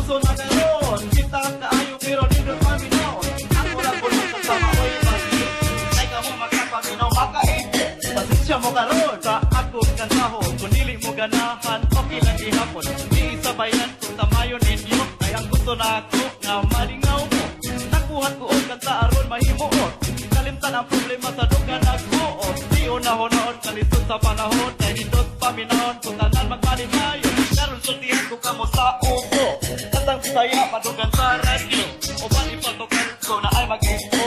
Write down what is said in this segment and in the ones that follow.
puso na karon. Kita kaayo pero nindot paminaw. Ako lang po sa sama ko'y pasig. Ay ka mo magkapaminaw makainit. Pasensya mo karon sa akong kansahon. Kung dili mo ganahan, okay lang ihapon. Hindi isabayan kung tamayon ninyo. Ay ang gusto na ako nga malingaw mo. Nakuhat ko ang kanta aron mahimuot. Kalimtan ang problema sa dugan nagbuot. Di unahon-on kalisod sa panahon. Kaya nindot paminahon kung tanan magmalimayon. Karon sultihan ko kamo sa ubo. Katang saya padugan sa radyo. O ba ipatukan ko na ay mag-info.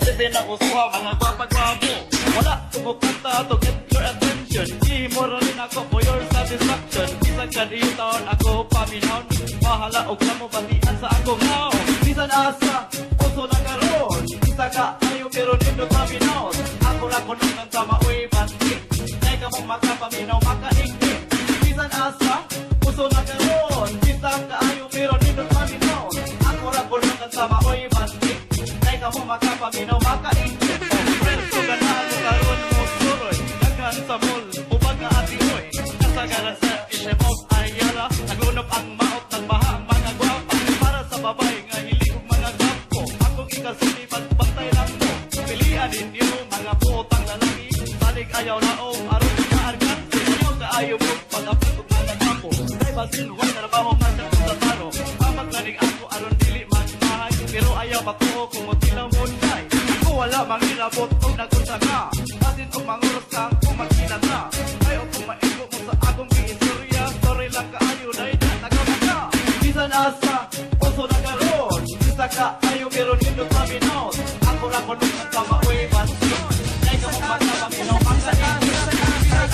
Sabi na usuha mga gwapag-gwapo. Wala kumukanta to get your attention. Ihimoro rin ako for your satisfaction. Isang kadiyong taon ako paminahon. Mahala o kamo batian sa akong haon. Bisan asa, puso na karon. Isa ka ayo pero nindot paminahon. Ako lang kunong ng tama uy bantik. Ngay ka mong makapaminaw makaingit. Bisan asa, puso na karon. Isa ka ayo pero nindot paminahon. Ako lang kunong ng tama uy bantik. Ngay ka mong makapaminaw makaingit. Preso ganahan mo karon mo suroy. Daghan sa mall, ubag na ati oy. Kasagaran sa Ishemog Ayala. Naglunop ang maot ng baha ang mga gwapa. Para sa babay nga hilig mga gwapo. Akong ikasulipan bantay lang mo. Pilihan ninyo mga putang lalaki. Salig ayaw na o aron na argan. Sinyo ka ayaw mo pag-apag kong mga gwapo. Kay basin huwag trabaho man sa taro. Pamaglaning ako aron dili man mahay. Pero ayaw patuo kung mutilaw mo day. Ako wala mangilabot kung nagkunta ka. Basin kung manguros ka kung magkilat na. Ayaw kung maigo mo sa akong kiistorya. Sorry lang ka ayaw na itatagawa ka. Bisan asa, puso na karon. Isa ka ayaw pero nindot paminahon. Ako lang kung nung tama uy bantik. Ngay ka mong magkapaminaw makaingit.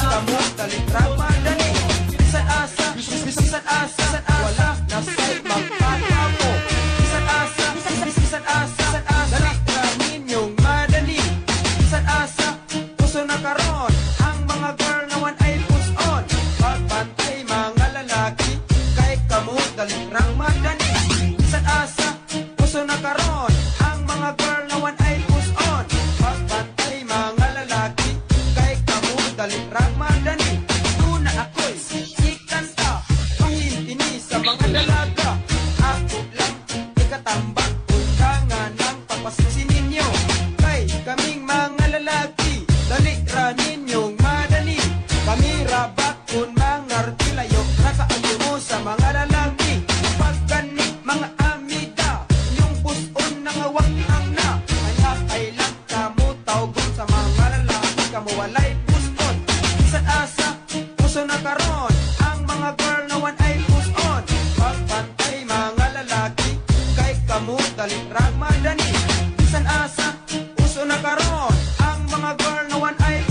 Kamu talitra madali. Bisan asa, bisan asa, wala na sa'y magpapako. Bisan asa, bisan asa, talitra ninyong madali. Bisan asa, puso na karon. Ang mga girl naman ay push on. Pagbantay mga lalaki, kay kamu talitra madali. Bisan asa, puso na karon. Ang mga girl naman ay push on. Pagbantay mga lalaki, kay kamu talitra madali. Tuna ako'y ikanta, pahintini sa mga dalaga. Ako lang ikatambak, undangan ng papasusin ninyo. Kay kaming mga lalaki, talitra ninyong madali. Kami rabakon mga artilayo, nakaayo mo sa mga lalaki. Pagkani mga amida, yung puson na ngawak ang na. Kaya kailang kamo tawgon sa mga lalaki, kamo walay puson. Bisan asa, puso na karon. Ang mga girl naman ay push on. Pagbantay mga lalaki, kay kamu talitra madani. Bisan asa, puso na karon. Ang mga girl naman ay